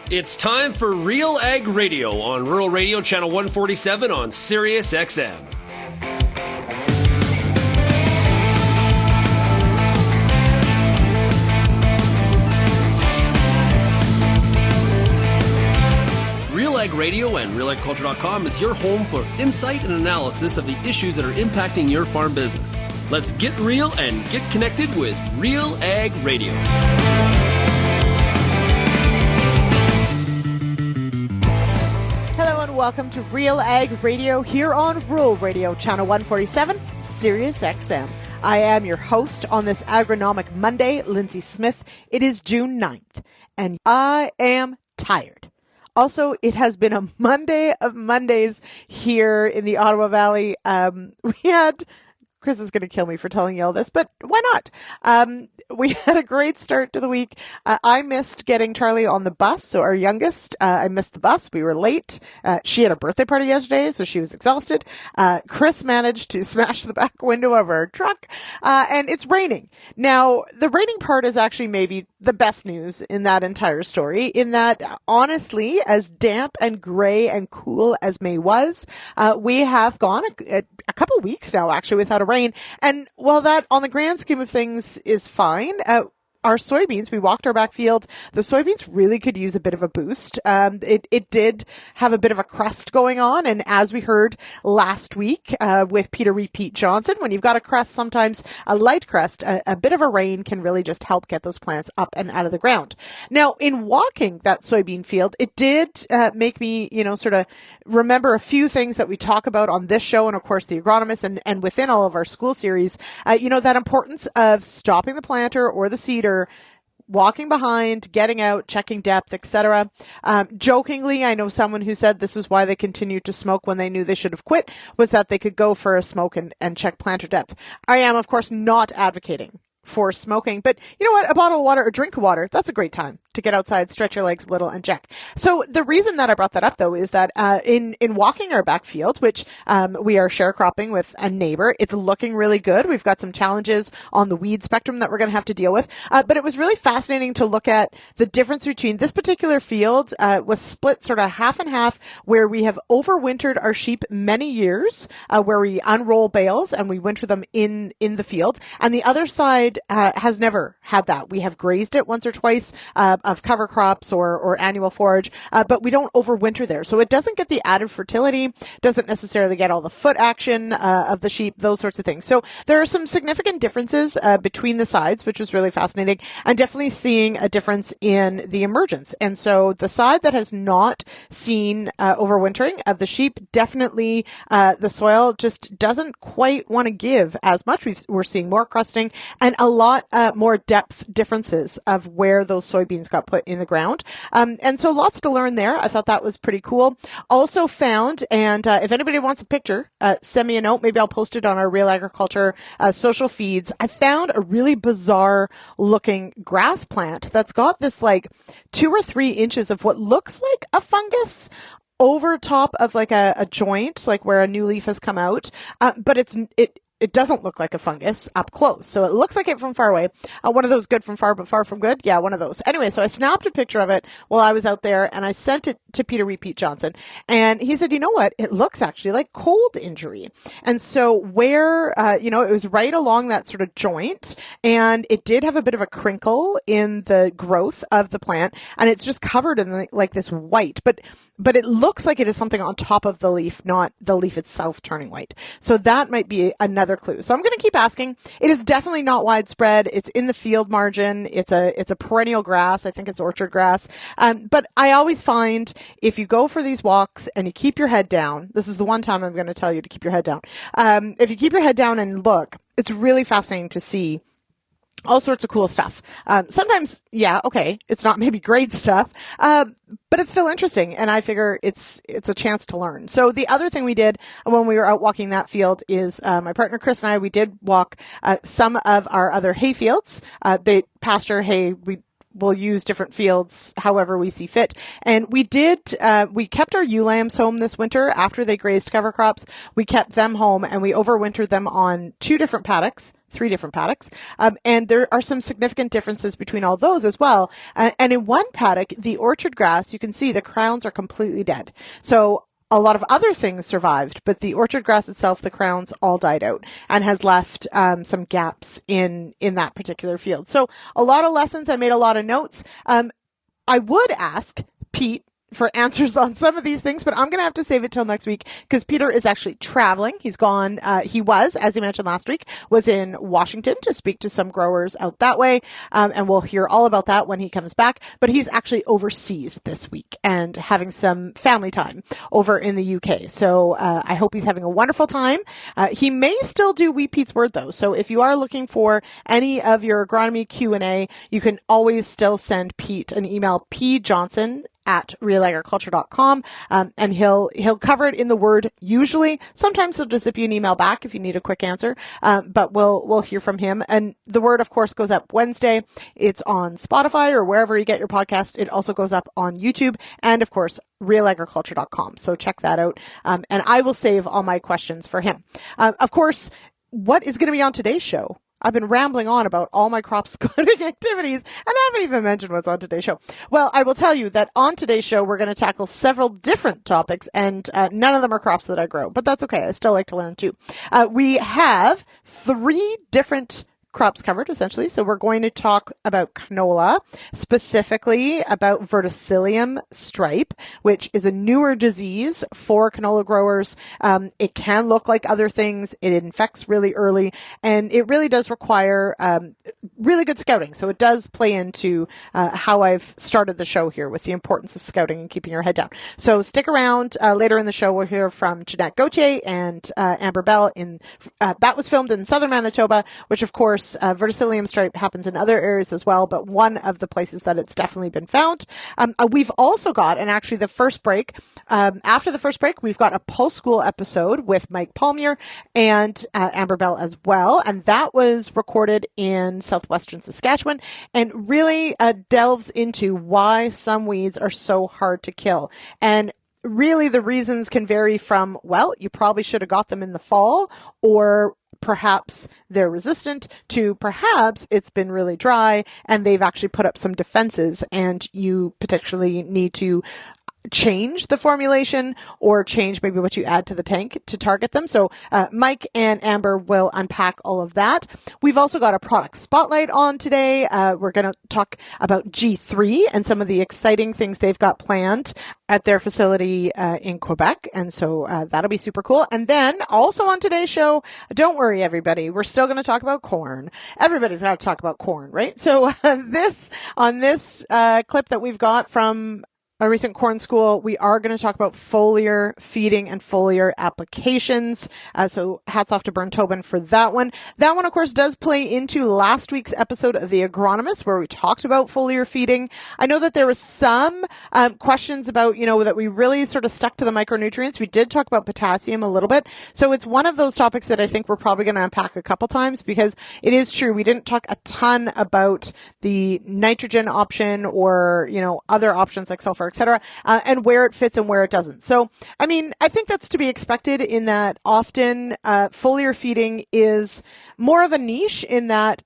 It's time for RealAg Radio on Rural Radio Channel 147 on Sirius XM. RealAg Radio and RealAgriculture.com is your home for insight and analysis of the issues that are impacting your farm business. Let's get real and get connected with RealAg Radio. Welcome to RealAg Radio here on Rural Radio Channel 147, Sirius XM. I am your host on this Agronomic Monday, Lyndsey Smith. It is June 9th, and I am tired. Also, it has been a Monday of Mondays here in the Ottawa Valley. Chris is going to kill me for telling you all this, but why not? We had a great start to the week. I missed getting Charlie on the bus. So our youngest, I missed the bus. We were late. She had a birthday party yesterday, so she was exhausted. Chris managed to smash the back window of our truck, and it's raining. Now, the raining part is actually maybe the best news in that entire story, in that, honestly, as damp and gray and cool as May was, we have gone a couple weeks now, actually, without a rain. And while that, on the grand scheme of things, is fine, our soybeans, we walked our backfield. The soybeans really could use a bit of a boost. It did have a bit of a crust going on. And as we heard last week with Peter Repeat Johnson, when you've got a crust, sometimes a light crust, a bit of a rain can really just help get those plants up and out of the ground. Now, in walking that soybean field, it did make me, sort of remember a few things that we talk about on this show and, of course, the agronomist and within all of our school series, that importance of stopping the planter or the seeder, walking behind, getting out, checking depth, etc. Jokingly, I know someone who said this is why they continued to smoke when they knew they should have quit, was that they could go for a smoke and check planter depth. I am, of course, not advocating for smoking, but you know what? A bottle of water or drink of water, that's a great time to get outside, stretch your legs a little and check. So the reason that I brought that up, though, is that in walking our backfield, which we are sharecropping with a neighbor, it's looking really good. We've got some challenges on the weed spectrum that we're going to have to deal with. But it was really fascinating to look at the difference between this particular field was split sort of half and half, where we have overwintered our sheep many years, where we unroll bales and we winter them in the field. And the other side has never had that. We have grazed it once or twice of cover crops or annual forage, but we don't overwinter there. So it doesn't get the added fertility, doesn't necessarily get all the foot action of the sheep, those sorts of things. So there are some significant differences between the sides, which was really fascinating, and definitely seeing a difference in the emergence. And so the side that has not seen overwintering of the sheep, definitely the soil just doesn't quite want to give as much. We're seeing more crusting and a lot more depth differences of where those soybeans got put in the ground. And so lots to learn there. I thought that was pretty cool. Also found, and if anybody wants a picture, send me a note. Maybe I'll post it on our Real Agriculture social feeds. I found a really bizarre looking grass plant that's got this like 2 or 3 inches of what looks like a fungus over top of like a joint, like where a new leaf has come out. But it doesn't look like a fungus up close. So it looks like it from far away. One of those good from far, but far from good. Yeah, one of those. Anyway, so I snapped a picture of it while I was out there and I sent it to Peter Repeat Johnson. And he said, you know what? It looks actually like cold injury. And so where, it was right along that sort of joint, and it did have a bit of a crinkle in the growth of the plant, and it's just covered in like this white, but it looks like it is something on top of the leaf, not the leaf itself turning white. So that might be another clue. So I'm going to keep asking. It is definitely not widespread. It's in the field margin. It's a perennial grass. I think it's orchard grass. But I always find if you go for these walks and you keep your head down, this is the one time I'm going to tell you to keep your head down. If you keep your head down and look, it's really fascinating to see all sorts of cool stuff. Sometimes, it's not maybe great stuff, but it's still interesting. And I figure it's a chance to learn. So the other thing we did when we were out walking that field is, my partner Chris and I, we did walk, some of our other hay fields. They pasture hay. we'll use different fields however we see fit. And we kept our ewe lambs home this winter after they grazed cover crops. We kept them home and we overwintered them on 3 different paddocks. And there are some significant differences between all those as well. And in one paddock, the orchard grass, you can see the crowns are completely dead. So a lot of other things survived, but the orchard grass itself, the crowns all died out and has left some gaps in that particular field. So a lot of lessons. I made a lot of notes. I would ask Pete for answers on some of these things, but I'm going to have to save it till next week because Peter is actually traveling. He's gone. He was, as he mentioned last week, was in Washington to speak to some growers out that way. And we'll hear all about that when he comes back, but he's actually overseas this week and having some family time over in the UK. So, I hope he's having a wonderful time. He may still do Wee Pete's Word though. So if you are looking for any of your agronomy Q&A, you can always still send Pete an email, pjohnson@realagriculture.com. And he'll cover it in the Word usually. Sometimes he'll just zip you an email back if you need a quick answer. But we'll hear from him. And the Word, of course, goes up Wednesday. It's on Spotify or wherever you get your podcast. It also goes up on YouTube and, of course, RealAgriculture.com. So check that out. And I will save all my questions for him. Of course, what is going to be on today's show? I've been rambling on about all my crop scouting activities, and I haven't even mentioned what's on today's show. Well, I will tell you that on today's show, we're going to tackle several different topics, and none of them are crops that I grow, but that's okay. I still like to learn too. We have 3 different crops covered, essentially. So we're going to talk about canola, specifically about verticillium stripe, which is a newer disease for canola growers. It can look like other things. It infects really early, and it really does require really good scouting. So it does play into how I've started the show here with the importance of scouting and keeping your head down. So stick around. Later in the show, we'll hear from Jeanette Gaultier and Amber Bell. That was filmed in southern Manitoba, which of course verticillium stripe happens in other areas as well, but one of the places that it's definitely been found. We've also got, and actually the first break, after the first break, we've got a Pulse School episode with Mike Palmier and Amber Bell as well, and that was recorded in southwestern Saskatchewan and really delves into why some weeds are so hard to kill. And really the reasons can vary from, well, you probably should have got them in the fall, or perhaps they're resistant, to perhaps it's been really dry and they've actually put up some defenses and you potentially need to change the formulation or change maybe what you add to the tank to target them. So Mike and Amber will unpack all of that. We've also got a product spotlight on today. We're going to talk about G3 and some of the exciting things they've got planned at their facility in Quebec. And so that'll be super cool. And then also on today's show, don't worry, everybody, we're still going to talk about corn. Everybody's got to talk about corn, right? So this clip that we've got from a recent corn school, we are going to talk about foliar feeding and foliar applications. So hats off to Bernd Tobin for that one. That one, of course, does play into last week's episode of The Agronomist, where we talked about foliar feeding. I know that there was some questions about, that we really sort of stuck to the micronutrients. We did talk about potassium a little bit. So it's one of those topics that I think we're probably going to unpack a couple times, because it is true. We didn't talk a ton about the nitrogen option or, other options like sulfur, etc., and where it fits and where it doesn't. So, I think that's to be expected in that often foliar feeding is more of a niche in that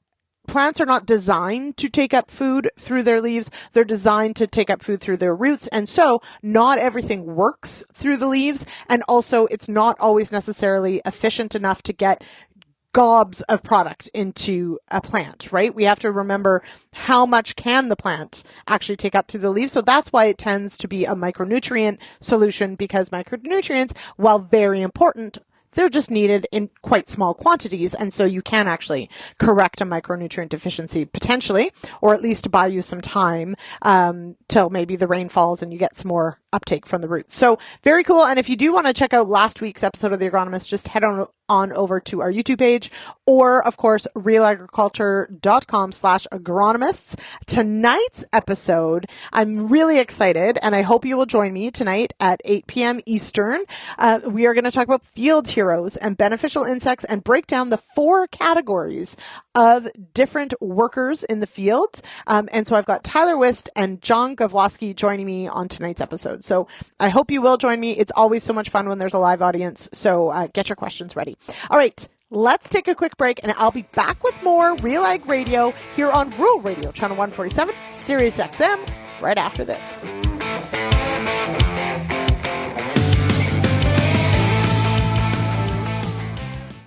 plants are not designed to take up food through their leaves. They're designed to take up food through their roots. And so not everything works through the leaves. And also it's not always necessarily efficient enough to get gobs of product into a plant, right? We have to remember how much can the plant actually take up through the leaves. So that's why it tends to be a micronutrient solution, because micronutrients, while very important, they're just needed in quite small quantities. And so you can actually correct a micronutrient deficiency potentially, or at least buy you some time till maybe the rain falls and you get some more uptake from the roots. So very cool. And if you do want to check out last week's episode of The Agronomist, just head on over to our YouTube page, or of course, realagriculture.com/agronomists. Tonight's episode, I'm really excited, and I hope you will join me tonight at 8 p.m. Eastern. We are going to talk about field heroes and beneficial insects and break down the 4 categories of different workers in the field. And so I've got Tyler Wist and John Gavlosky joining me on tonight's episode. So I hope you will join me. It's always so much fun when there's a live audience. So get your questions ready. All right, let's take a quick break, and I'll be back with more RealAg Radio here on Rural Radio, Channel 147, Sirius XM, right after this.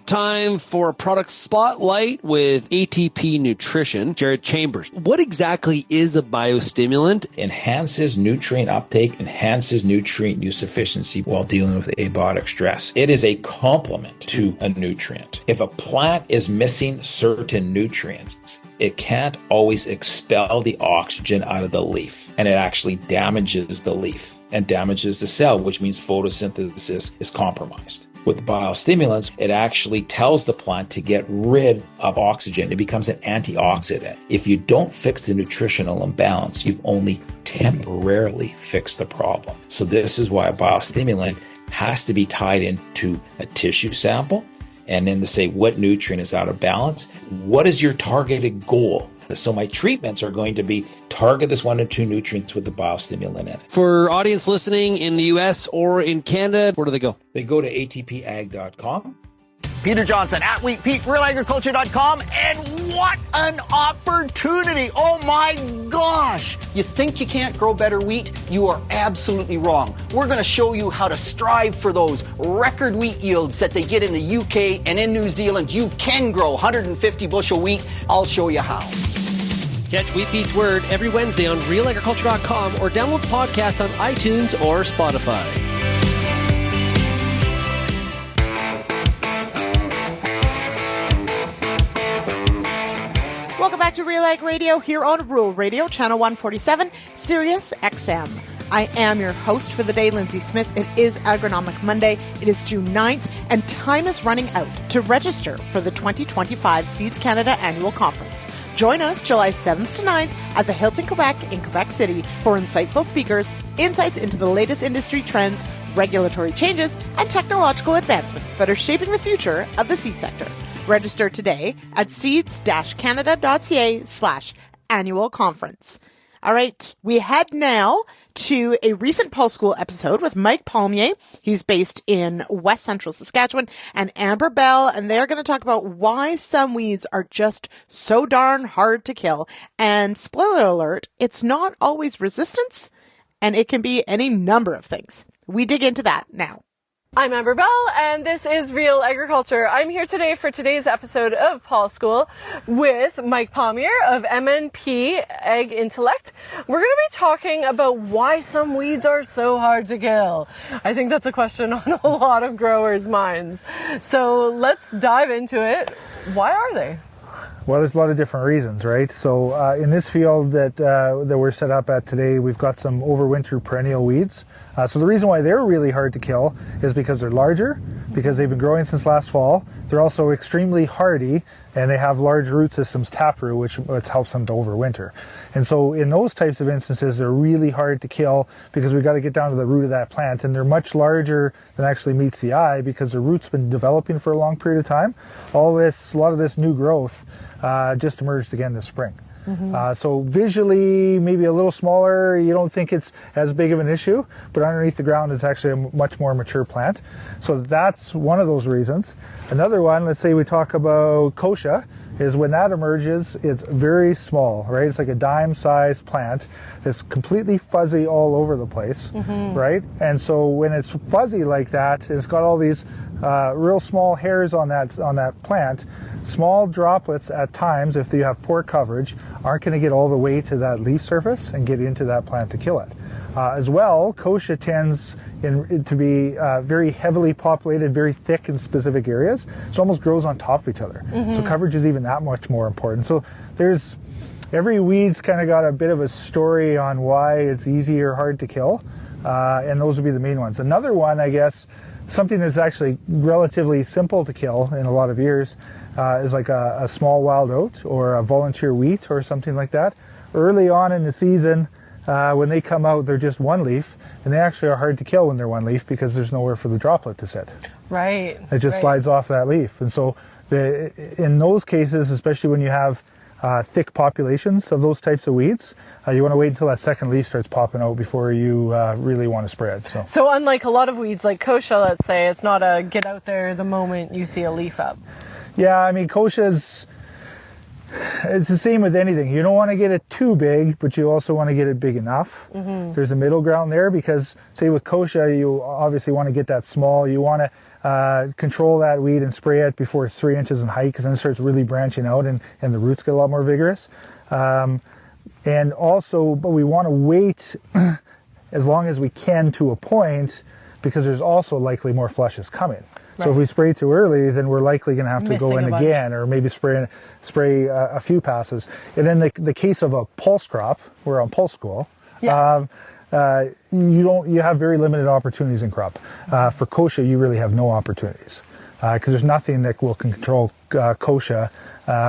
Time for a product spotlight with ATP Nutrition. Jared Chambers, what exactly is a biostimulant? Enhances nutrient uptake, enhances nutrient use efficiency while dealing with abiotic stress. It is a complement to a nutrient. If a plant is missing certain nutrients, it can't always expel the oxygen out of the leaf, and it actually damages the leaf and damages the cell, which means photosynthesis is compromised. With biostimulants, it actually tells the plant to get rid of oxygen. It becomes an antioxidant. If you don't fix the nutritional imbalance, you've only temporarily fixed the problem. So this is why a biostimulant has to be tied into a tissue sample, and then to say what nutrient is out of balance. What is your targeted goal? So my treatments are going to be target this 1 or 2 nutrients with the biostimulant in it. For audience listening in the US or in Canada, where do they go? They go to atpag.com. Peter Johnson at WheatPete, RealAgriculture.com, and what an opportunity! Oh my gosh! You think you can't grow better wheat? You are absolutely wrong. We're going to show you how to strive for those record wheat yields that they get in the UK and in New Zealand. You can grow 150 bushel wheat. I'll show you how. Catch WheatPete's Word every Wednesday on RealAgriculture.com or download the podcast on iTunes or Spotify. Welcome back to RealAg Radio here on Rural Radio, Channel 147, Sirius XM. I am your host for the day, Lyndsey Smith. It is Agronomic Monday. It is June 9th, and time is running out to register for the 2025 Seeds Canada Annual Conference. Join us July 7th to 9th at the Hilton, Quebec in Quebec City for insightful speakers, insights into the latest industry trends, regulatory changes, and technological advancements that are shaping the future of the seed sector. Register today at seeds-canada.ca/annual conference. All right, we head now to a recent Pulse School episode with Mike Palmier. He's based in West Central Saskatchewan, and Amber Bell, and they're going to talk about why some weeds are just so darn hard to kill. And spoiler alert, it's not always resistance, and it can be any number of things. We dig into that now. I'm Amber Bell, and this is Real Agriculture. I'm here today for today's episode of Paul School with Mike Palmier of MNP Ag Intellect. We're going to be talking about why some weeds are so hard to kill. I think that's a question on a lot of growers' minds. So let's dive into it. Why are they? Well, there's a lot of different reasons, right? So in this field that we're set up at today, we've got some overwinter perennial weeds. So the reason why they're really hard to kill is because they're larger, because they've been growing since last fall. They're also extremely hardy, and they have large root systems, taproot, which helps them to overwinter. And so in those types of instances, they're really hard to kill because we've got to get down to the root of that plant, and they're much larger than actually meets the eye because the root's been developing for a long period of time. A lot of this new growth just emerged again this spring. Mm-hmm. So visually, maybe a little smaller, you don't think it's as big of an issue, but underneath the ground it's actually a much more mature plant. So that's one of those reasons. Another one, let's say we talk about kochia, is when that emerges, it's very small, right? It's like a dime-sized plant that's completely fuzzy all over the place, mm-hmm. right? And so when it's fuzzy like that, it's got all these real small hairs on that plant. Small droplets at times, if you have poor coverage, aren't going to get all the way to that leaf surface and get into that plant to kill it. As well, kochia tends to be very heavily populated, very thick in specific areas. So it almost grows on top of each other. Mm-hmm. So coverage is even that much more important. So every weed's kind of got a bit of a story on why it's easy or hard to kill. and those would be the main ones. Another one, I guess, something that's actually relatively simple to kill in a lot of years is like a small wild oat or a volunteer wheat or something like that. Early on in the season, when they come out, they're just one leaf, and they actually are hard to kill when they're one leaf because there's nowhere for the droplet to sit. Right. It just slides off that leaf. And so in those cases, especially when you have thick populations of those types of weeds, you want to wait until that second leaf starts popping out before you really want to spray it. So unlike a lot of weeds like kochia, let's say, it's not a get out there the moment you see a leaf up. Yeah, I mean, kochia it's the same with anything. You don't want to get it too big, but you also want to get it big enough. There's a middle ground there because, say with kochia, you obviously want to get that small. You want to control that weed and spray it before it's 3 inches in height, because then it starts really branching out and the roots get a lot more vigorous. And also, but we want to wait as long as we can to a point, because there's also likely more flushes coming. So if we spray too early, then we're likely going to have to go in again, or maybe spray a few passes. And in the case of a pulse crop, we're on pulse school. Yes. You have very limited opportunities in crop. For kochia, you really have no opportunities because there's nothing that will control kochia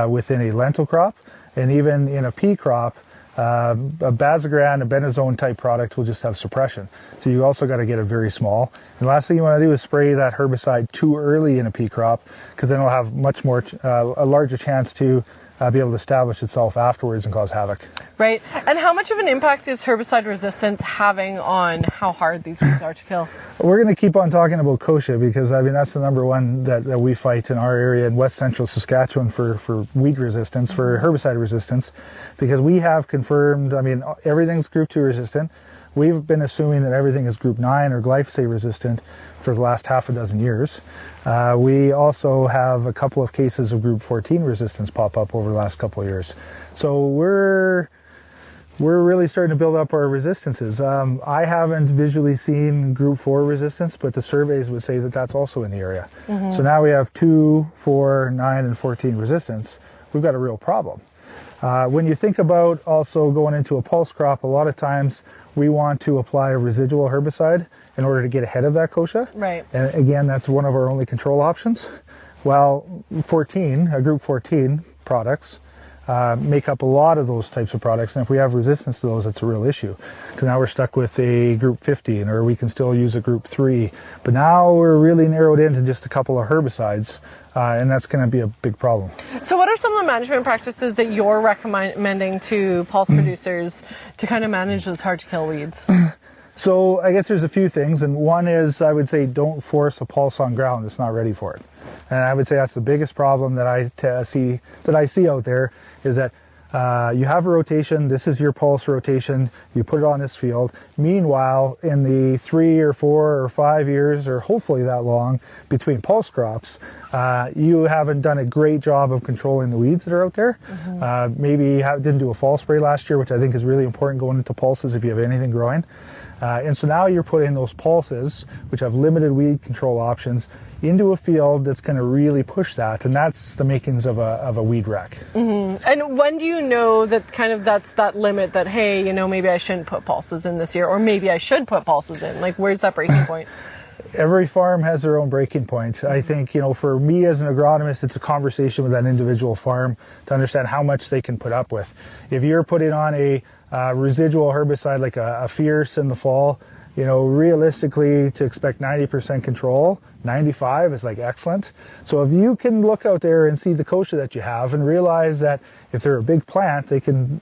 within a lentil crop, and even in a pea crop. A bazagran, a benazone type product will just have suppression. So you also got to get it very small. And the last thing you want to do is spray that herbicide too early in a pea crop, because then it'll have much more, a larger chance to be able to establish itself afterwards and cause havoc. Right. And how much of an impact is herbicide resistance having on how hard these weeds are to kill? We're going to keep on talking about kochia because, I mean, that's the number one that we fight in our area in west central Saskatchewan for weed resistance, for herbicide resistance, because we have confirmed, I mean, everything's group 2 resistant. We've been assuming that everything is group 9 or glyphosate resistant for the last half a dozen years. We also have a couple of cases of group 14 resistance pop up over the last couple of years. So we're really starting to build up our resistances. I haven't visually seen group 4 resistance, but the surveys would say that that's also in the area. So now we have 2, 4, 9, and 14 resistance. We've got a real problem. When you think about also going into a pulse crop, a lot of times we want to apply a residual herbicide in order to get ahead of that kochia. Right. And again, that's one of our only control options. Well, group 14 products make up a lot of those types of products, and if we have resistance to those, that's a real issue. Because now we're stuck with a group 15, or we can still use a group 3. But now we're really narrowed into just a couple of herbicides, and that's going to be a big problem. So what are some of the management practices that you're recommending to pulse producers to kind of manage those hard-to-kill weeds? So I guess there's a few things, and one is I would say don't force a pulse on ground that's not ready for it. And I would say that's the biggest problem that I see out there, is that you have a rotation, this is your pulse rotation, you put it on this field. Meanwhile, in the 3 or 4 or 5 years, or hopefully that long, between pulse crops, you haven't done a great job of controlling the weeds that are out there. Maybe you didn't do a fall spray last year, which I think is really important going into pulses if you have anything growing. And so now you're putting those pulses, which have limited weed control options, into a field that's going to really push that, and that's the makings of a weed wreck. And when do you know that that's that limit that, hey, maybe I shouldn't put pulses in this year, or maybe I should put pulses in? Like, where's that breaking point? Every farm has their own breaking point. I think, for me as an agronomist, it's a conversation with that individual farm to understand how much they can put up with. If you're putting on a residual herbicide like a Fierce in the fall, realistically to expect 90% control, 95 is like excellent. So if you can look out there and see the kochia that you have and realize that if they're a big plant, they can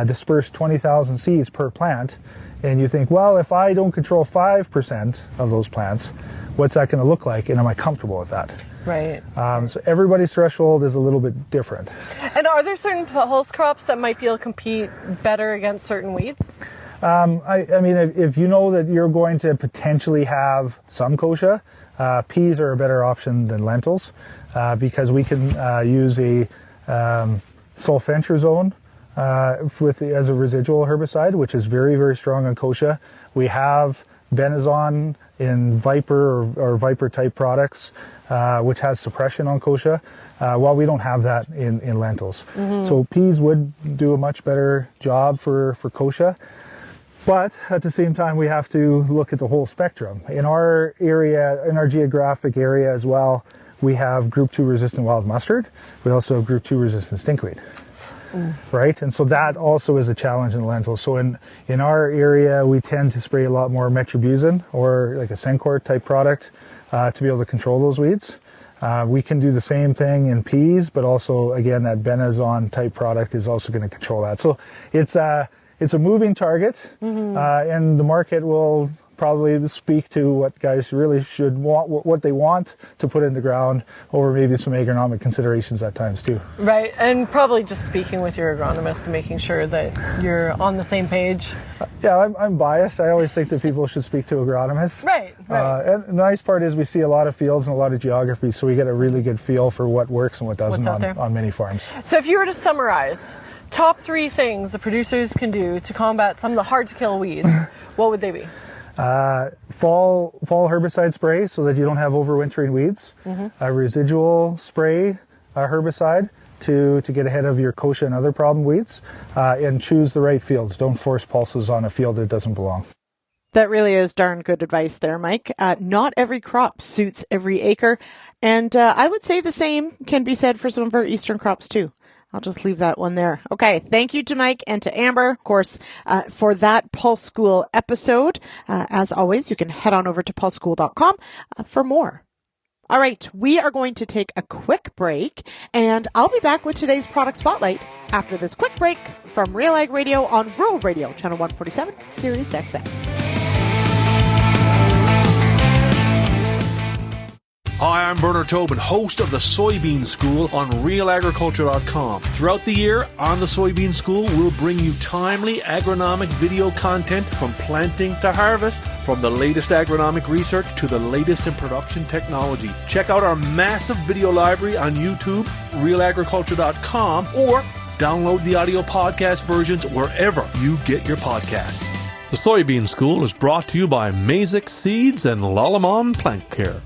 disperse 20,000 seeds per plant, and you think, well, if I don't control 5% of those plants, what's that going to look like, and am I comfortable with that? Right. So everybody's threshold is a little bit different. And are there certain pulse crops that might be able to compete better against certain weeds? I mean, if you know that you're going to potentially have some kochia, peas are a better option than lentils because we can use a sulfentrazone as a residual herbicide, which is very, very strong on kochia. We have benazone in Viper or Viper type products, which has suppression on kochia, while we don't have that in lentils. So peas would do a much better job for kochia. But at the same time, we have to look at the whole spectrum. In our area, in our geographic area as well, we have Group 2 resistant wild mustard. We also have Group 2 resistant stinkweed. Right? And so that also is a challenge in the lentils. So in our area, we tend to spray a lot more metribuzin or like a Sencor type product to be able to control those weeds. We can do the same thing in peas, but also, again, that Benazon type product is also going to control that. So it's a moving target, and the market will probably speak to what guys really should want, what they want to put in the ground, over maybe some agronomic considerations at times too. Right, and probably just speaking with your agronomist and making sure that you're on the same page. Yeah, I'm biased. I always think that people should speak to agronomists. Right. And the nice part is we see a lot of fields and a lot of geography, so we get a really good feel for what works and what doesn't on many farms. So if you were to summarize top 3 things the producers can do to combat some of the hard-to-kill weeds, what would they be? Fall herbicide spray so that you don't have overwintering weeds. A residual spray herbicide to get ahead of your kochia and other problem weeds, and choose the right fields. Don't force pulses on a field that doesn't belong. That really is darn good advice there, Mike. Not every crop suits every acre. And I would say the same can be said for some of our eastern crops too. I'll just leave that one there. Okay. Thank you to Mike and to Amber, of course, for that Pulse School episode. As always, you can head on over to pulseschool.com for more. All right. We are going to take a quick break, and I'll be back with today's product spotlight after this quick break from RealAg Radio on Rural Radio, channel 147, Sirius XM. Hi, I'm Bernard Tobin, host of the Soybean School on RealAgriculture.com. Throughout the year, on the Soybean School, we'll bring you timely agronomic video content from planting to harvest, from the latest agronomic research to the latest in production technology. Check out our massive video library on YouTube, RealAgriculture.com, or download the audio podcast versions wherever you get your podcasts. The Soybean School is brought to you by Myslik Seeds and Lalamon Plant Care.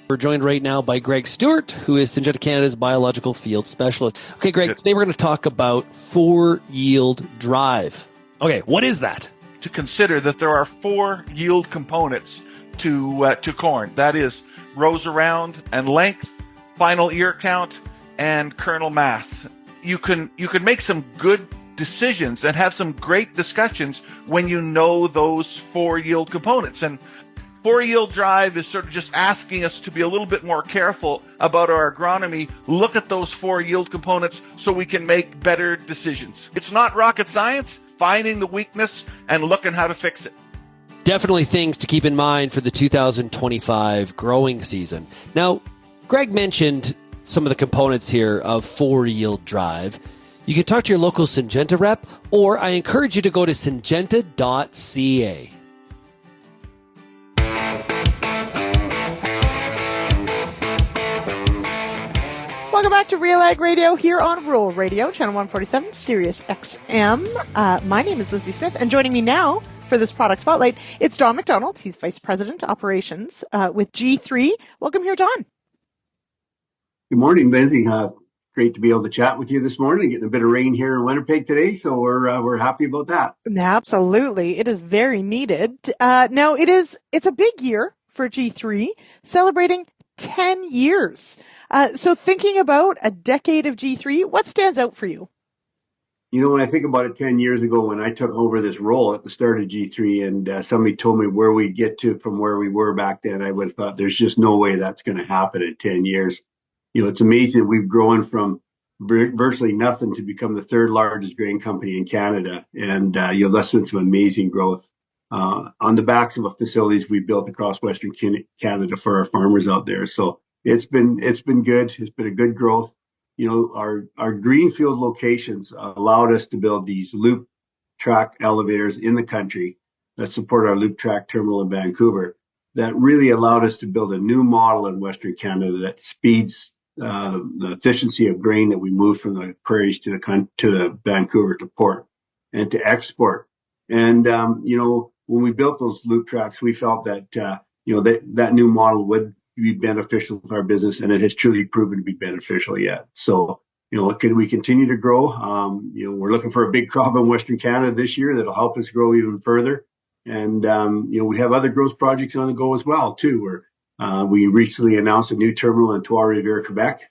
We're joined right now by Greg Stewart, who is Syngenta Canada's biological field specialist. Okay, Greg, today we're going to talk about 4-yield drive. Okay, what is that? To consider that there are 4 yield components to corn. That is rows around and length, final ear count, and kernel mass. You can make some good decisions and have some great discussions when you know those 4 yield components. And 4-yield drive is sort of just asking us to be a little bit more careful about our agronomy, look at those 4 yield components so we can make better decisions. It's not rocket science, finding the weakness and looking how to fix it. Definitely things to keep in mind for the 2025 growing season. Now, Greg mentioned some of the components here of 4-yield drive. You can talk to your local Syngenta rep, or I encourage you to go to syngenta.ca. Welcome back to RealAg Radio here on Rural Radio, channel 147, Sirius XM. My name is Lyndsey Smith, and joining me now for this product spotlight, it's Don MacDonald. He's Vice President Operations with G3. Welcome here, Don. Good morning, Lyndsey. Great to be able to chat with you this morning. Getting a bit of rain here in Winnipeg today, so we're happy about that. Absolutely, it is very needed. Now it's a big year for G3, celebrating 10 years. So thinking about a decade of G3, what stands out for you? You know, when I think about it 10 years ago when I took over this role at the start of G3 and somebody told me where we'd get to from where we were back then, I would have thought there's just no way that's going to happen in 10 years. You know, it's amazing. We've grown from virtually nothing to become the 3rd largest grain company in Canada. And, that's been some amazing growth on the backs of the facilities we built across Western Canada for our farmers out there. So it's been good. It's been a good growth. You know, our greenfield locations allowed us to build these loop track elevators in the country that support our loop track terminal in Vancouver. That really allowed us to build a new model in Western Canada that speeds the efficiency of grain that we move from the prairies to the Vancouver to port and to export. And when we built those loop tracks, we felt that that new model would be beneficial to our business, and it has truly proven to be beneficial yet. So can we continue to grow? We're looking for a big crop in Western Canada this year that'll help us grow even further. And, we have other growth projects on the go as well, too, where we recently announced a new terminal in Trois-Rivières, Quebec.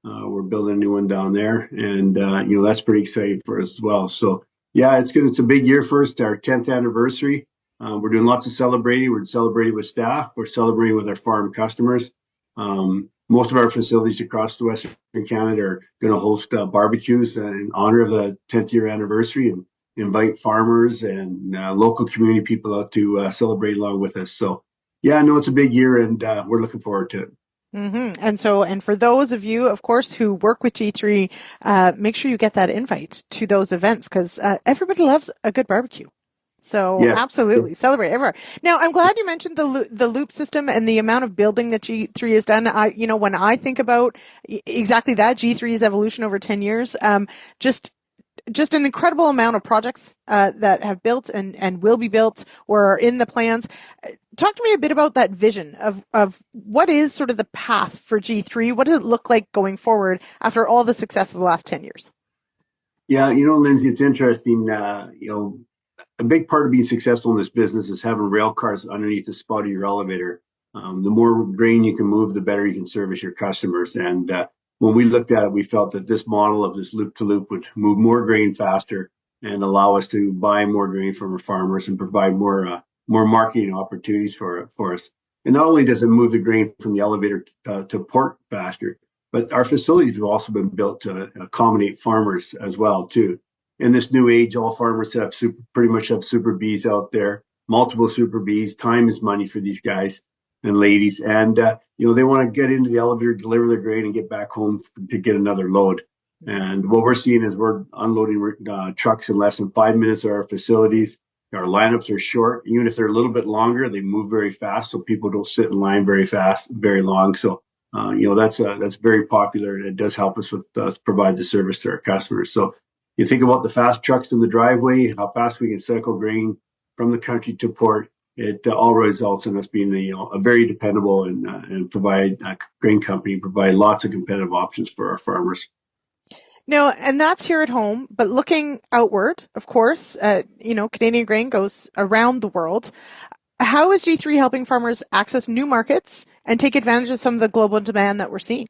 We're building a new one down there, and, that's pretty exciting for us as well. So, yeah, it's a big year for us, our 10th anniversary. We're doing lots of celebrating. We're celebrating with staff. We're celebrating with our farm customers. Most of our facilities across the Western Canada are going to host barbecues in honor of the 10th year anniversary and invite farmers and local community people out to celebrate along with us. So, yeah, I know it's a big year, and we're looking forward to it. Mm-hmm. And for those of you, of course, who work with G3, make sure you get that invite to those events, because everybody loves a good barbecue. So Yes. Absolutely celebrate everywhere. Now, I'm glad you mentioned the loop system and the amount of building that G3 has done. When I think about exactly that, G3's evolution over 10 years, just an incredible amount of projects that have built and will be built or are in the plans. Talk to me a bit about that vision of what is sort of the path for G3. What does it look like going forward after all the success of the last 10 years? Yeah, Lyndsey, it's interesting. A big part of being successful in this business is having rail cars underneath the spout of your elevator. The more grain you can move, the better you can service your customers. And when we looked at it, we felt that this model of this loop-to-loop would move more grain faster and allow us to buy more grain from our farmers and provide more marketing opportunities for us. And not only does it move the grain from the elevator to port faster, but our facilities have also been built to accommodate farmers as well, too. In this new age, all farmers pretty much have super bees out there, multiple super bees. Time is money for these guys and ladies. And, they want to get into the elevator, deliver their grain, and get back home to get another load. And what we're seeing is we're unloading trucks in less than 5 minutes at our facilities. Our lineups are short. Even if they're a little bit longer, they move very fast, so people don't sit in line very long. So, that's very popular, and it does help us with provide the service to our customers. So, you think about the fast trucks in the driveway, how fast we can cycle grain from the country to port. It all results in us being a very dependable and provide grain company, provide lots of competitive options for our farmers. No, and that's here at home, but looking outward, of course, Canadian grain goes around the world. How is G3 helping farmers access new markets and take advantage of some of the global demand that we're seeing?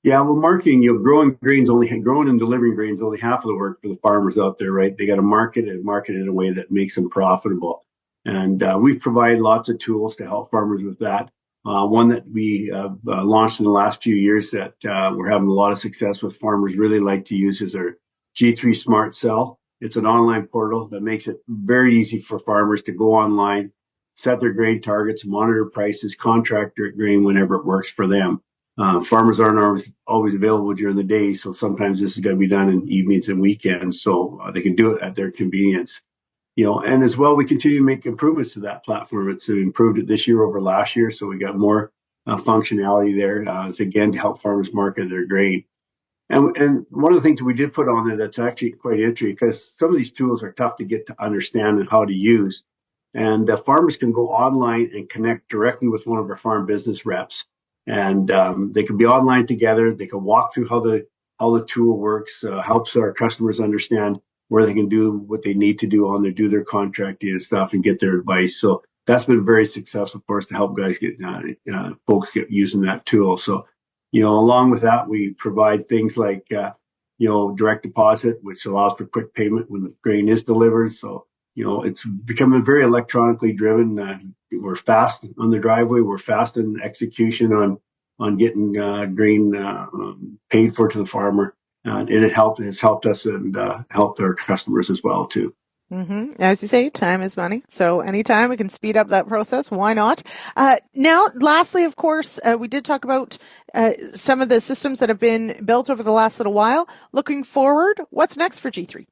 Yeah, well, marketing, growing and delivering grains only half of the work for the farmers out there, right? They got to market it in a way that makes them profitable. And we've provided lots of tools to help farmers with that. One that we launched in the last few years that we're having a lot of success with, farmers really like to use, is our G3 Smart Cell. It's an online portal that makes it very easy for farmers to go online, set their grain targets, monitor prices, contract their grain whenever it works for them. Farmers aren't always available during the day, so sometimes this is going to be done in evenings and weekends, so they can do it at their convenience. And as well, we continue to make improvements to that platform. It's improved it this year over last year, so we got more functionality there, again, to help farmers market their grain. And one of the things that we did put on there that's actually quite interesting, because some of these tools are tough to get to understand and how to use. And farmers can go online and connect directly with one of our farm business reps. And they can be online together. They can walk through how the tool works, helps our customers understand where they can do what they need to do their contracting and stuff, and get their advice. So that's been very successful for us to help guys folks get using that tool. So, along with that, we provide things like, direct deposit, which allows for quick payment when the grain is delivered. So, it's becoming very electronically driven. We're fast on the driveway. We're fast in execution on getting grain paid for to the farmer. And it's helped us and helped our customers as well, too. Mm-hmm. As you say, time is money. So anytime we can speed up that process, why not? Now, lastly, of course, we did talk about some of the systems that have been built over the last little while. Looking forward, what's next for G3?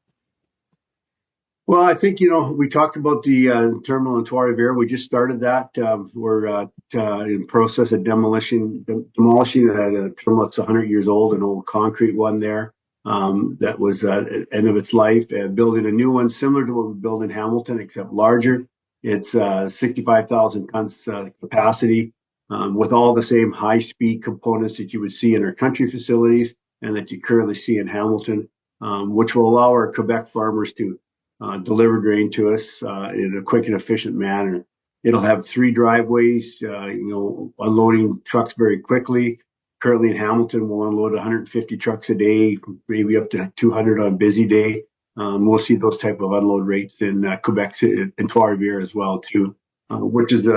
Well, I think, we talked about the terminal in Trois-Rivières. We just started that. We're in process of demolishing a terminal that's 100 years old, an old concrete one there that was at the end of its life, and building a new one similar to what we built in Hamilton, except larger. It's 65,000 tons capacity with all the same high-speed components that you would see in our country facilities, and that you currently see in Hamilton, which will allow our Quebec farmers to deliver grain to us in a quick and efficient manner. It'll have 3 driveways, unloading trucks very quickly. Currently in Hamilton, we'll unload 150 trucks a day, maybe up to 200 on a busy day. We'll see those type of unload rates in Quebec and Trois-Rivières as well too, which is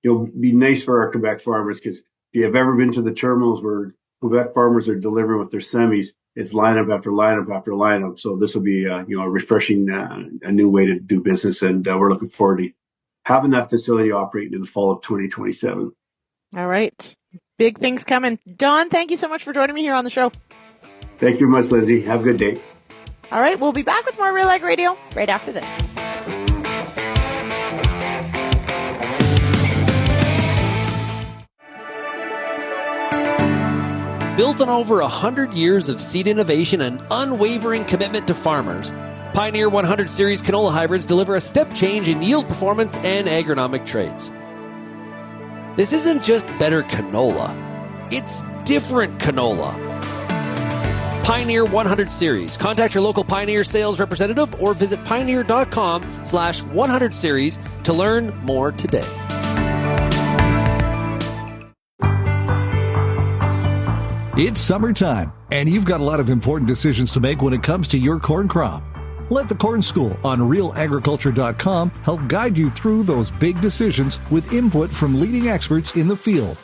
be nice for our Quebec farmers, because if you have ever been to the terminals where Quebec farmers are delivering with their semis, it's lineup after lineup after lineup. So this will be a refreshing, a new way to do business, and we're looking forward to having that facility operating in the fall of 2027. All right. Big things coming. Don, thank you so much for joining me here on the show. Thank you much, Lyndsey. Have a good day. All right. We'll be back with more RealAg Radio right after this. Built on over 100 years of seed innovation and unwavering commitment to farmers, Pioneer 100 Series canola hybrids deliver a step change in yield performance and agronomic traits. This isn't just better canola, it's different canola. Pioneer 100 Series. Contact your local Pioneer sales representative or visit pioneer.com/100 series to learn more today. It's summertime, and you've got a lot of important decisions to make when it comes to your corn crop. Let the Corn School on RealAgriculture.com help guide you through those big decisions with input from leading experts in the field.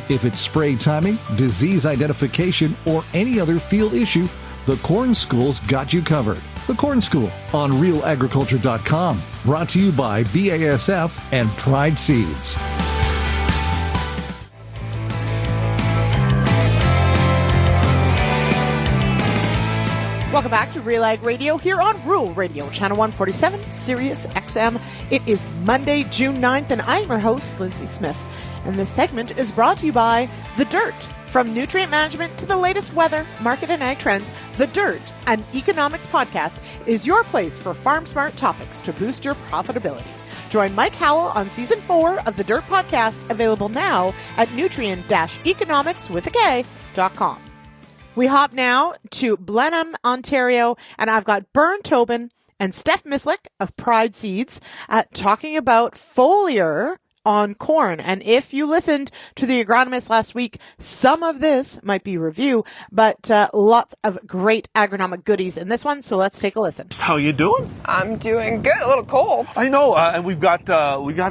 If it's spray timing, disease identification, or any other field issue, the Corn School's got you covered. The Corn School on RealAgriculture.com, brought to you by BASF and Pride Seeds. Welcome back to RealAg Radio here on Rural Radio, Channel 147, Sirius XM. It is Monday, June 9th, and I'm your host, Lyndsey Smith. And this segment is brought to you by The Dirt. From nutrient management to the latest weather, market, and ag trends, The Dirt, an economics podcast, is your place for farm-smart topics to boost your profitability. Join Mike Howell on Season 4 of The Dirt podcast, available now at nutrient-economics.com. We hop now to Blenheim, Ontario, and I've got Bern Tobin and Steph Myslik of Pride Seeds talking about foliar on corn. And if you listened to the agronomist last week, some of this might be review, but lots of great agronomic goodies in this one. So let's take a listen. How you doing? I'm doing good. A little cold. I know, and we got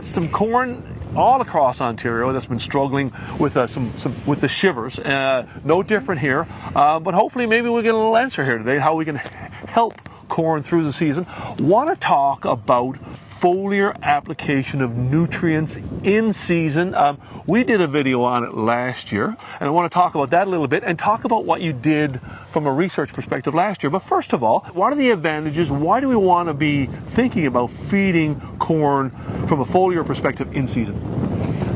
some corn all across Ontario that's been struggling with with the shivers. No different here, but hopefully maybe we'll get a little answer here today how we can help corn through the season. Want to talk about foliar application of nutrients in season. We did a video on it last year, and I want to talk about that a little bit and talk about what you did from a research perspective last year. But first of all, what are the advantages? Why do we want to be thinking about feeding corn from a foliar perspective in season?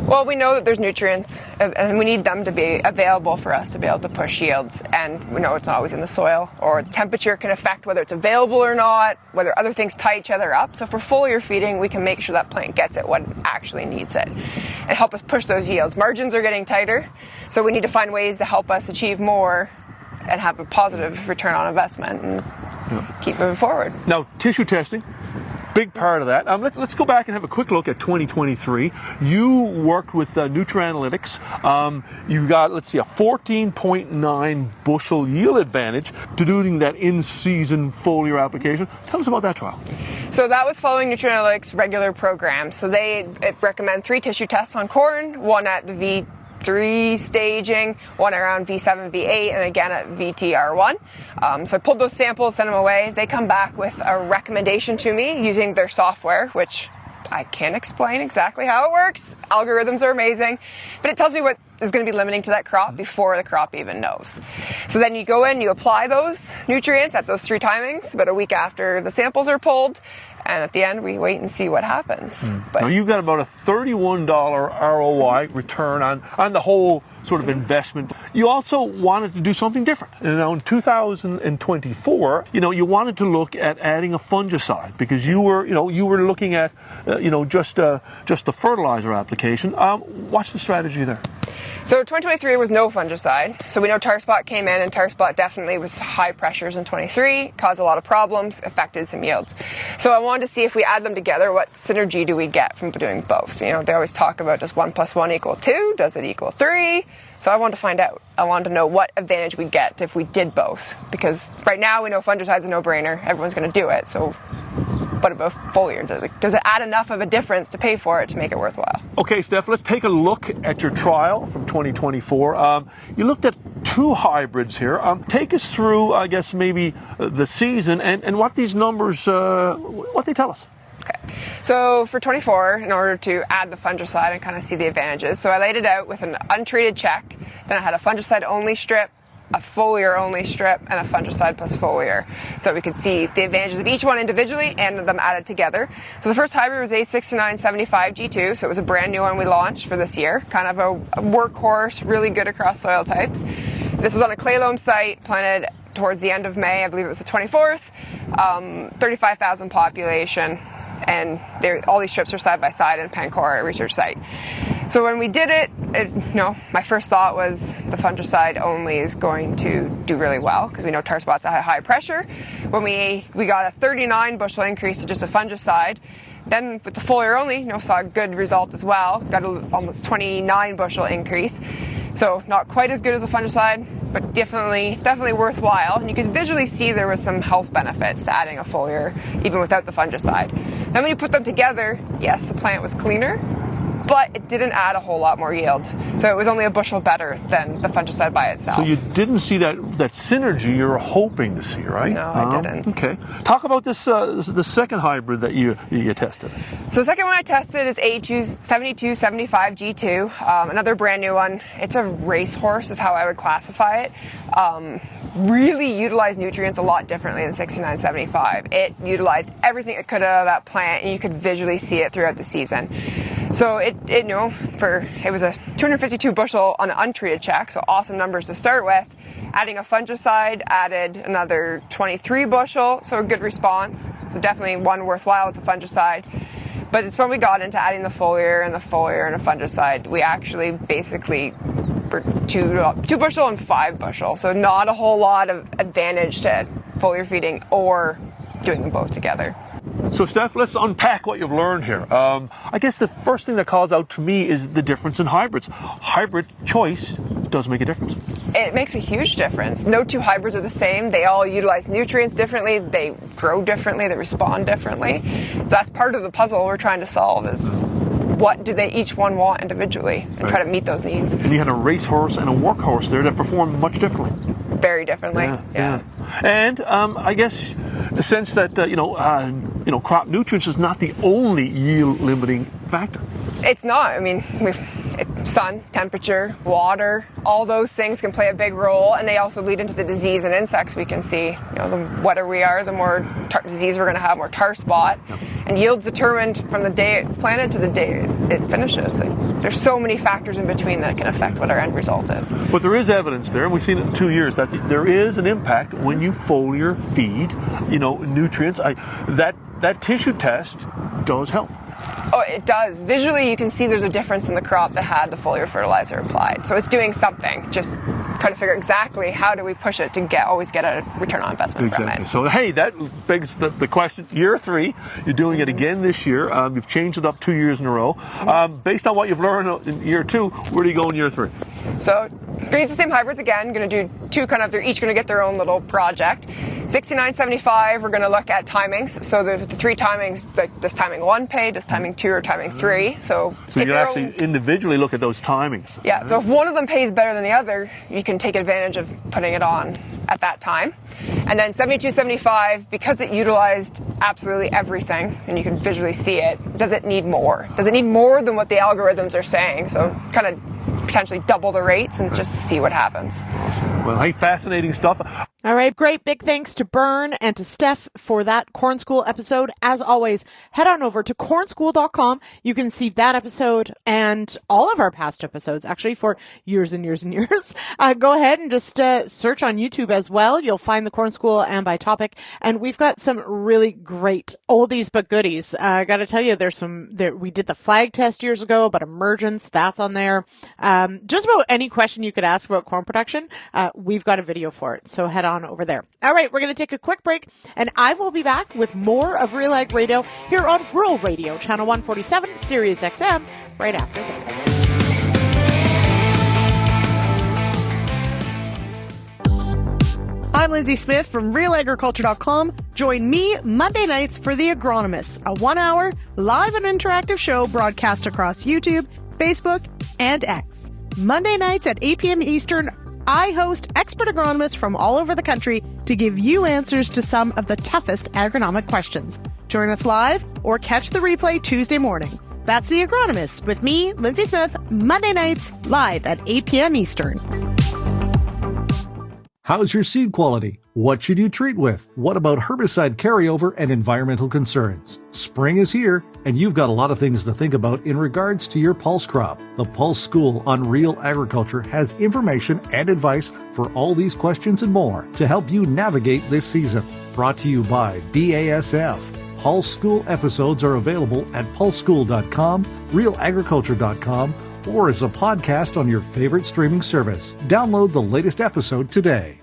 Well, we know that there's nutrients, and we need them to be available for us to be able to push yields. And we know it's not always in the soil, or the temperature can affect whether it's available or not, whether other things tie each other up. So for foliar feeding, we can make sure that plant gets it when it actually needs it and help us push those yields. Margins are getting tighter, so we need to find ways to help us achieve more and have a positive return on investment and keep moving forward. Now, tissue testing. Big part of that. Let's go back and have a quick look at 2023. You worked with Nutra-Analytics. You got, let's see, a 14.9 bushel yield advantage to doing that in-season foliar application. Tell us about that trial. So that was following Nutra-Analytics' regular program. So they recommend 3 tissue tests on corn, one at the V3 staging, one around V7, V8, and again at VTR1. So I pulled those samples, sent them away. They come back with a recommendation to me using their software, which I can't explain exactly how it works. Algorithms are amazing, but it tells me what is going to be limiting to that crop before the crop even knows. So then you go in, you apply those nutrients at those 3 timings, about a week after the samples are pulled, and at the end, we wait and see what happens. But now you've got about a $31 ROI return on the whole sort of investment. You also wanted to do something different. And now in 2024, you wanted to look at adding a fungicide because you were looking at, just the fertilizer application. What's the strategy there? So 2023 was no fungicide. So we know tar spot came in, and tar spot definitely was high pressures in 23, caused a lot of problems, affected some yields. So I wanted to see if we add them together, what synergy do we get from doing both? You know, they always talk about, does 1 + 1 = 2? Does it equal 3? So I wanted to find out. I wanted to know what advantage we get if we did both. Because right now we know fungicide's a no-brainer. Everyone's going to do it. So what about foliar? Does it add enough of a difference to pay for it to make it worthwhile? Okay, Steph, let's take a look at your trial from 2024. You looked at 2 hybrids here. Take us through, I guess, maybe the season and what these numbers, what they tell us. Okay, so for 24, in order to add the fungicide and kind of see the advantages, so I laid it out with an untreated check, then I had a fungicide-only strip, a foliar-only strip, and a fungicide plus foliar. So we could see the advantages of each one individually and them added together. So the first hybrid was A6975 G2, so it was a brand new one we launched for this year. Kind of a workhorse, really good across soil types. This was on a clay loam site, planted towards the end of May, I believe it was the 24th, 35,000 population. And all these strips are side by side in Pancora research site. So when we did it, my first thought was the fungicide only is going to do really well because we know tar spot's at high pressure. When we got a 39 bushel increase to just a fungicide, then with the foliar only, saw a good result as well. Got almost 29 bushel increase. So not quite as good as a fungicide, but definitely worthwhile. And you can visually see there was some health benefits to adding a foliar, even without the fungicide. Then when you put them together, yes, the plant was cleaner, but it didn't add a whole lot more yield. So it was only a bushel better than the fungicide by itself. So you didn't see that synergy you're hoping to see, right? No, I didn't. Okay. Talk about this the second hybrid that you tested. So the second one I tested is A7275 G2, another brand new one. It's a racehorse is how I would classify it. Really utilized nutrients a lot differently than 6975. It utilized everything it could out of that plant, and you could visually see it throughout the season. So it was a 252 bushel on an untreated check, so awesome numbers to start with. Adding a fungicide added another 23 bushel, so a good response. So definitely one worthwhile with the fungicide. But it's when we got into adding the foliar and a fungicide, we actually basically were 2 bushel and 5 bushel. So not a whole lot of advantage to foliar feeding or doing them both together. So Steph, let's unpack what you've learned here. I guess the first thing that calls out to me is the difference in hybrids. Hybrid choice does make a difference. It makes a huge difference. No 2 hybrids are the same. They all utilize nutrients differently. They grow differently. They respond differently. So that's part of the puzzle we're trying to solve is what do they each one want individually and try to meet those needs. And you had a racehorse and a workhorse there that performed much differently. Very differently. Yeah. And I guess the sense that crop nutrients is not the only yield limiting factor. It's not. I mean, sun, temperature, water, all those things can play a big role, and they also lead into the disease and insects we can see. The wetter we are, the more disease we're going to have, more tar spot. Yep. And yield's determined from the day it's planted to the day it finishes. There's so many factors in between that can affect what our end result is. But there is evidence there, and we've seen it in 2 years, that there is an impact when you foliar feed, nutrients. That tissue test does help. Oh, it does. Visually, you can see there's a difference in the crop that had the foliar fertilizer applied. So it's doing something. Just trying to figure out exactly how do we push it to always get a return on investment from it. So, hey, that begs the question. Year 3, you're doing it again this year. You've changed it up 2 years in a row. Based on what you've learned in year 2, where do you go in year 3? So, going to use the same hybrids again. Going to do 2 they're each going to get their own little project. 6975, we're going to look at timings. So there's the 3 timings, like does timing 1 pay, does timing 2 or timing 3. So you actually individually look at those timings. Yeah, so if one of them pays better than the other, you can take advantage of putting it on at that time. And then 7275, because it utilized absolutely everything, and you can visually see it, does it need more? Does it need more than what the algorithms are saying? So potentially double the rates and just see what happens. Well, hey, fascinating stuff. All right, great. Big thanks to Bern and to Steph for that Corn School episode. As always, head on over to cornschool.com. You can see that episode and all of our past episodes, actually, for years and years and years. Go ahead and just search on YouTube as well. You'll find the Corn School and by topic. And we've got some really great oldies but goodies. I got to tell you, we did the flag test years ago about emergence. That's on there. Just about any question you could ask about corn production, we've got a video for it. So head on over there. All right, we're going to take a quick break, and I will be back with more of RealAg Radio here on Rural Radio, Channel 147, Sirius XM, right after this. I'm Lyndsey Smith from RealAgriculture.com. Join me Monday nights for The Agronomist, a 1-hour live and interactive show broadcast across YouTube, Facebook, and X. Monday nights at 8 p.m. Eastern, I host expert agronomists from all over the country to give you answers to some of the toughest agronomic questions. Join us live or catch the replay Tuesday morning. That's The Agronomist with me, Lyndsey Smith, Monday nights live at 8 p.m. Eastern. How's your seed quality? What should you treat with? What about herbicide carryover and environmental concerns? Spring is here, and you've got a lot of things to think about in regards to your pulse crop. The Pulse School on Real Agriculture has information and advice for all these questions and more to help you navigate this season. Brought to you by BASF. Pulse School episodes are available at pulseschool.com, realagriculture.com, or as a podcast on your favorite streaming service. Download the latest episode today.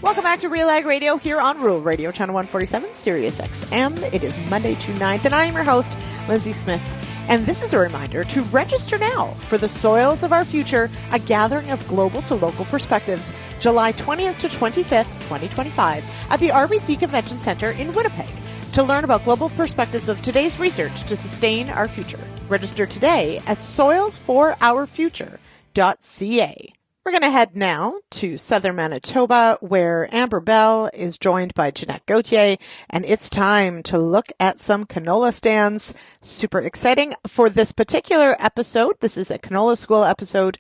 Welcome back to RealAg Radio here on Rural Radio, Channel 147, Sirius XM. It is Monday, June 9th, and I am your host, Lyndsey Smith. And this is a reminder to register now for the Soils of Our Future, a gathering of global to local perspectives, July 20th to 25th, 2025, at the RBC Convention Center in Winnipeg, to learn about global perspectives of today's research to sustain our future. Register today at soilsforourfuture.ca. We're going to head now to southern Manitoba, where Amber Bell is joined by Jeanette Gaultier, and it's time to look at some canola stands. Super exciting for this particular episode. This is a canola school episode.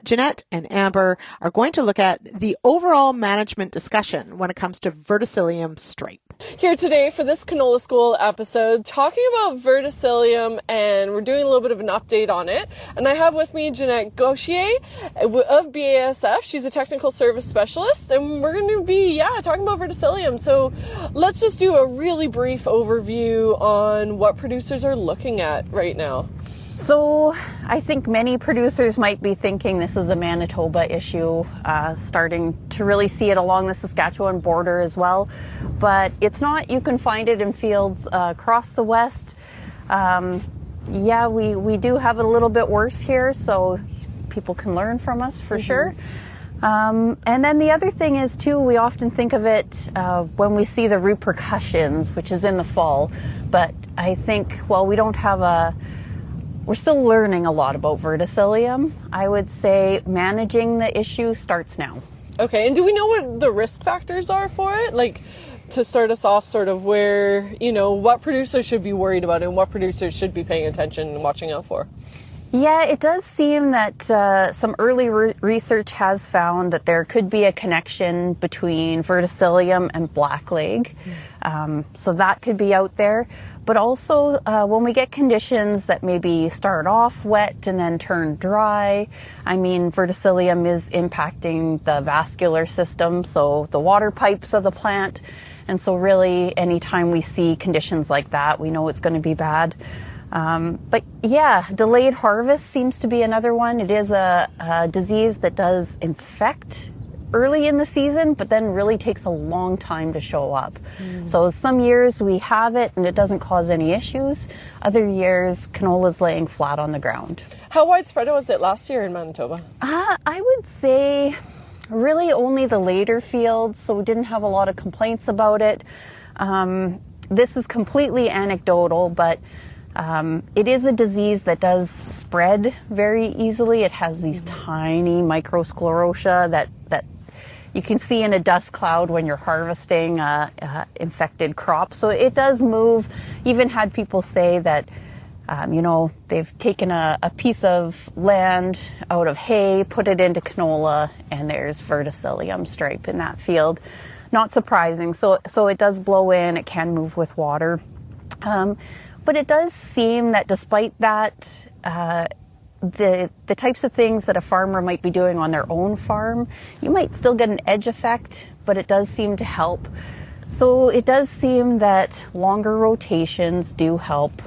Jeanette and Amber are going to look at the overall management discussion when it comes to verticillium stripe. Here today for this canola school episode, talking about verticillium, and we're doing a little bit of an update on it. And I have with me Jeanette Gaultier of BASF. She's a technical service specialist, and we're going to be, talking about verticillium. So let's just do a really brief overview on what producers are looking at right now. So I think many producers might be thinking this is a Manitoba issue, starting to really see it along the Saskatchewan border as well. But it's not. You can find it in fields across the West. We do have it a little bit worse here, so people can learn from us for sure. And then the other thing is, too, we often think of it when we see the repercussions, which is in the fall. But I think, we're still learning a lot about verticillium. I would say managing the issue starts now. Okay, and do we know what the risk factors are for it? Like, to start us off, sort of where, what producers should be worried about and what producers should be paying attention and watching out for? Yeah, it does seem that some early research has found that there could be a connection between verticillium and blackleg. So that could be out there. But also when we get conditions that maybe start off wet and then turn dry, verticillium is impacting the vascular system, so the water pipes of the plant. And so really anytime we see conditions like that, we know it's going to be bad. Delayed harvest seems to be another one. It is a disease that does infect early in the season, but then really takes a long time to show up. So some years we have it and it doesn't cause any issues. Other years, canola's laying flat on the ground. How widespread was it last year in Manitoba? I would say really only the later fields, so we didn't have a lot of complaints about it. This is completely anecdotal, but it is a disease that does spread very easily. It has these tiny microsclerotia that you can see in a dust cloud when you're harvesting infected crops. So it does move. Even had people say that They've taken a piece of land out of hay, put it into canola, and there's verticillium stripe in that field. Not surprising. So it does blow in, it can move with water. But it does seem that despite that, the types of things that a farmer might be doing on their own farm, you might still get an edge effect, but it does seem to help. So it does seem that longer rotations do help.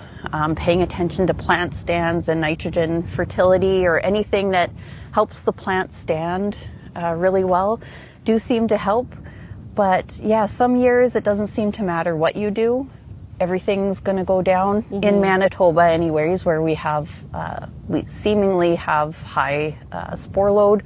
Paying attention to plant stands and nitrogen fertility or anything that helps the plant stand really well do seem to help. But yeah, some years it doesn't seem to matter what you do. Everything's going to go down. In Manitoba anyways, where we seemingly have high spore load.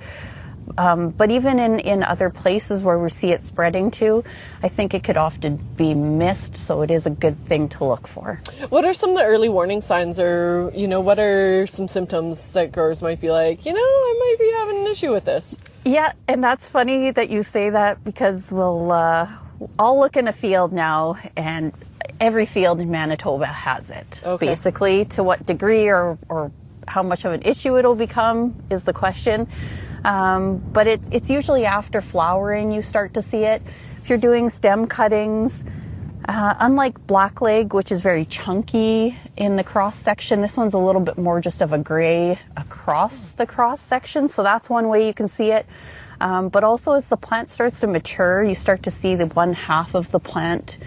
But even in other places where we see it spreading to, I think it could often be missed, so it is a good thing to look for. What are some of the early warning signs, or, what are some symptoms that growers might be like, I might be having an issue with this? Yeah, and that's funny that you say that, because I'll look in a field now, and every field in Manitoba has it. Okay. Basically, to what degree or how much of an issue it'll become is the question. But it's usually after flowering you start to see it. If you're doing stem cuttings, unlike blackleg, which is very chunky in the cross section, this one's a little bit more just of a gray across the cross section. So that's one way you can see it. But also as the plant starts to mature, you start to see the one half of the plant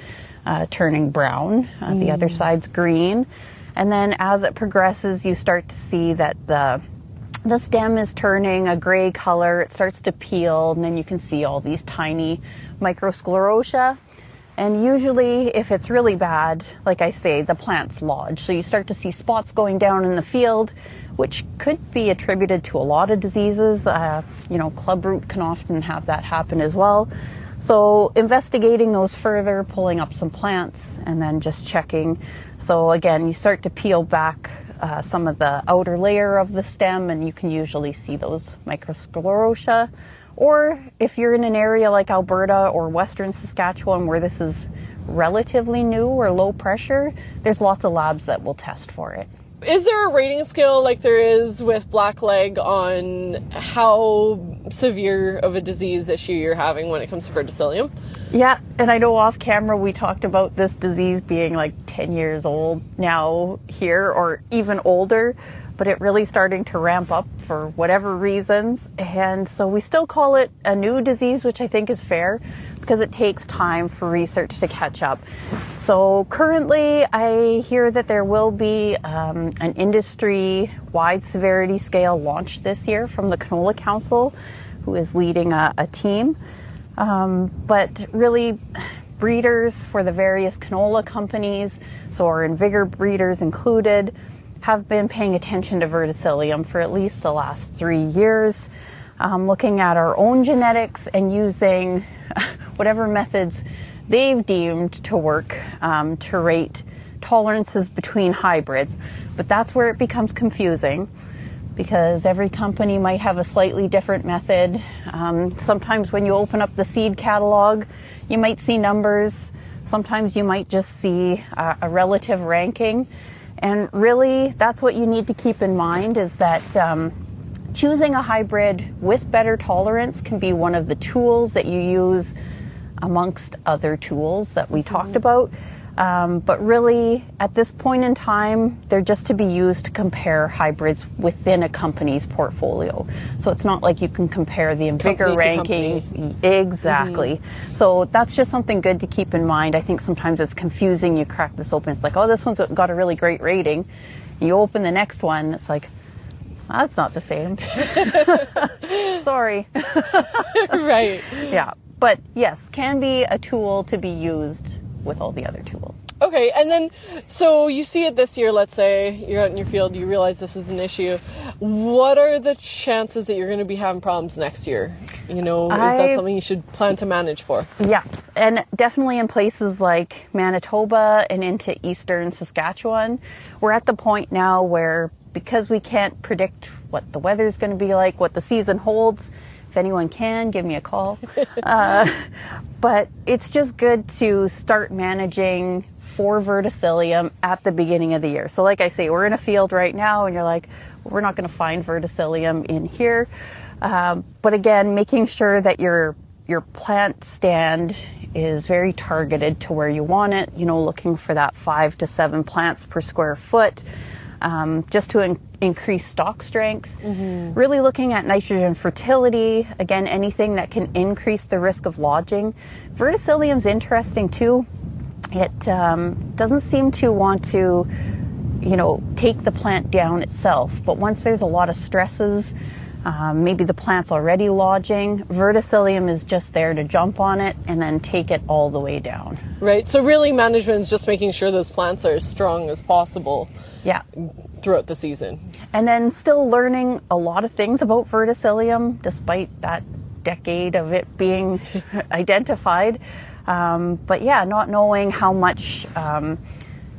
turning brown. The other side's green. And then as it progresses, you start to see that the stem is turning a gray color, it starts to peel, and then you can see all these tiny microsclerotia. And usually, if it's really bad, like I say, the plant's lodged. So you start to see spots going down in the field, which could be attributed to a lot of diseases. Clubroot can often have that happen as well. So investigating those further, pulling up some plants, and then just checking. So again, you start to peel back some of the outer layer of the stem, and you can usually see those microsclerotia. Or if you're in an area like Alberta or Western Saskatchewan where this is relatively new or low pressure, there's lots of labs that will test for it. Is there a rating scale like there is with blackleg on how severe of a disease issue you're having when it comes to verticillium? Yeah, and I know off camera we talked about this disease being like 10 years old now here, or even older, but it really starting to ramp up for whatever reasons. And so we still call it a new disease, which I think is fair because it takes time for research to catch up. So currently I hear that there will be an industry-wide severity scale launched this year from the Canola Council, who is leading a team. But really, breeders for the various canola companies, so our Invigor breeders included, have been paying attention to verticillium for at least the last 3 years, looking at our own genetics and using whatever methods they've deemed to work to rate tolerances between hybrids. But that's where it becomes confusing, because every company might have a slightly different method. Sometimes when you open up the seed catalog, you might see numbers. Sometimes you might just see a relative ranking. And really, that's what you need to keep in mind, is that choosing a hybrid with better tolerance can be one of the tools that you use amongst other tools that we talked about. But really, at this point in time, they're just to be used to compare hybrids within a company's portfolio. So it's not like you can compare the Invigor rankings. Exactly. So that's just something good to keep in mind. I think sometimes it's confusing. You crack this open, it's like, oh, this one's got a really great rating. You open the next one, it's like, that's not the same. Sorry. Right. Yeah. But yes, can be a tool to be used with all the other tools. Okay, and then, so you see it this year, let's say, you're out in your field, you realize this is an issue. What are the chances that you're going to be having problems next year? Is that something you should plan to manage for? Yeah, and definitely in places like Manitoba and into eastern Saskatchewan, we're at the point now where, because we can't predict what the weather's going to be like, what the season holds, If anyone can, give me a call. But it's just good to start managing for verticillium at the beginning of the year. So like I say, we're in a field right now and you're like, we're not going to find verticillium in here. But again, making sure that your plant stand is very targeted to where you want it, looking for that 5 to 7 plants per square foot, just to increase stalk strength. Mm-hmm. Really looking at nitrogen fertility, again, anything that can increase the risk of lodging. Verticillium's interesting too. It doesn't seem to want to, take the plant down itself, but once there's a lot of stresses, maybe the plant's already lodging, verticillium is just there to jump on it and then take it all the way down. Right. So really management is just making sure those plants are as strong as possible. Yeah. Throughout the season. And then still learning a lot of things about verticillium despite that decade of it being identified. But yeah, not knowing how much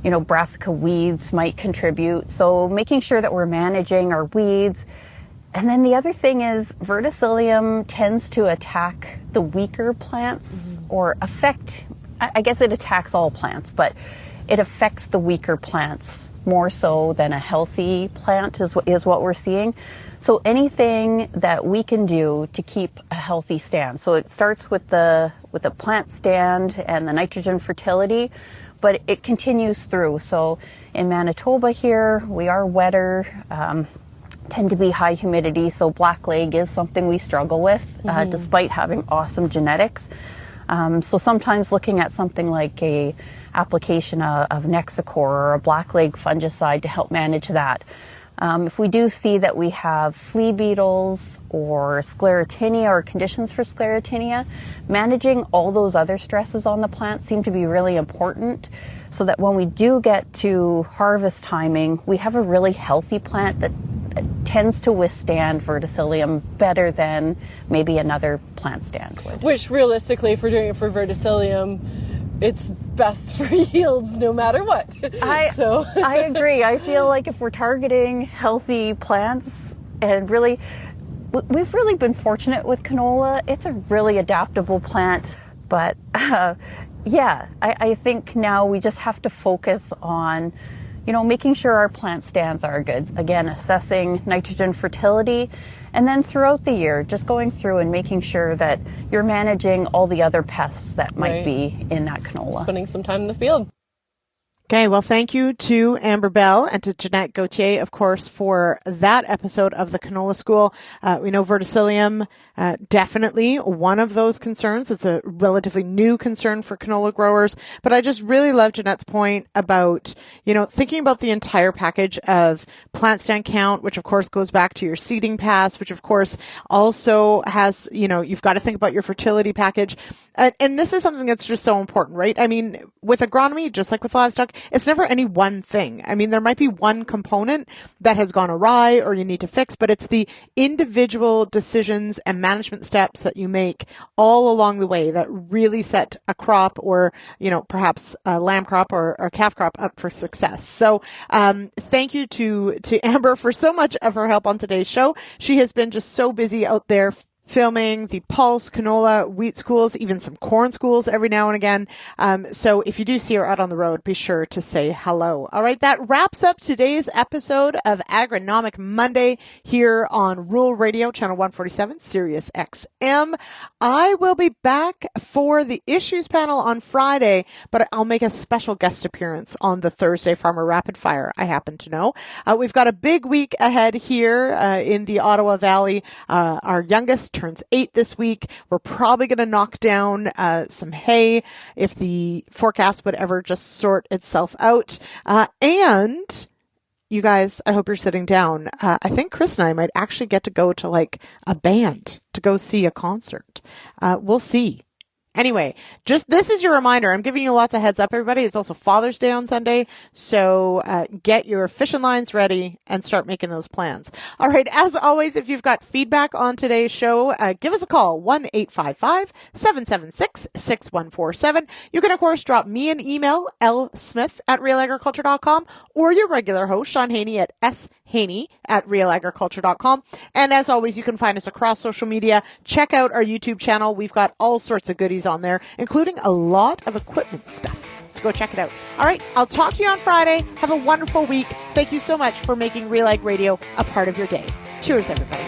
brassica weeds might contribute. So making sure that we're managing our weeds. And then the other thing is verticillium tends to attack the weaker plants, or affect, I guess it attacks all plants, but it affects the weaker plants more so than a healthy plant is what we're seeing. So anything that we can do to keep a healthy stand. So it starts with the plant stand and the nitrogen fertility, but it continues through. So in Manitoba here, we are wetter, tend to be high humidity, so blackleg is something we struggle with, despite having awesome genetics. So sometimes looking at something like a application of Nexicor or a blackleg fungicide to help manage that. If we do see that we have flea beetles or sclerotinia or conditions for sclerotinia, managing all those other stresses on the plant seem to be really important, so that when we do get to harvest timing, we have a really healthy plant that tends to withstand verticillium better than maybe another plant stand would. Which realistically, if we're doing it for verticillium, it's best for yields no matter what. I agree. I feel like if we're targeting healthy plants, and really, we've really been fortunate with canola. It's a really adaptable plant, but I think now we just have to focus on making sure our plant stands are good. Again, assessing nitrogen fertility, and then throughout the year, just going through and making sure that you're managing all the other pests that might be in that canola. Spending some time in the field. Okay, well, thank you to Amber Bell and to Jeanette Gaultier, of course, for that episode of the Canola School. We know verticillium, definitely one of those concerns. It's a relatively new concern for canola growers, but I just really love Jeanette's point about, thinking about the entire package of plant stand count, which of course goes back to your seeding pass, which of course also has, you've got to think about your fertility package. And this is something that's just so important, right? I mean, with agronomy, just like with livestock, it's never any one thing. I mean, there might be one component that has gone awry or you need to fix, but it's the individual decisions and management steps that you make all along the way that really set a crop, or, perhaps a lamb crop or calf crop up for success. So, thank you to Amber for so much of her help on today's show. She has been just so busy out there filming the pulse, canola, wheat schools, even some corn schools every now and again. So if you do see her out on the road, be sure to say hello. All right, that wraps up today's episode of Agronomic Monday here on Rural Radio, Channel 147, Sirius XM. I will be back for the issues panel on Friday, but I'll make a special guest appearance on the Thursday Farmer Rapid Fire, I happen to know. We've got a big week ahead here in the Ottawa Valley. Our youngest turns 8 this week. We're probably going to knock down some hay if the forecast would ever just sort itself out. And you guys, I hope you're sitting down. I think Chris and I might actually get to go to like a band to go see a concert. We'll see. Anyway, just this is your reminder. I'm giving you lots of heads up, everybody. It's also Father's Day on Sunday. So get your fishing lines ready and start making those plans. All right. As always, if you've got feedback on today's show, give us a call, 1-855-776-6147. You can, of course, drop me an email, lsmith@realagriculture.com, or your regular host, Sean Haney, at shaney@realagriculture.com. And as always, you can find us across social media. Check out our YouTube channel. We've got all sorts of goodies on there, including a lot of equipment stuff. So go check it out. All right. I'll talk to you on Friday. Have a wonderful week. Thank you so much for making RealAg Radio a part of your day. Cheers, everybody.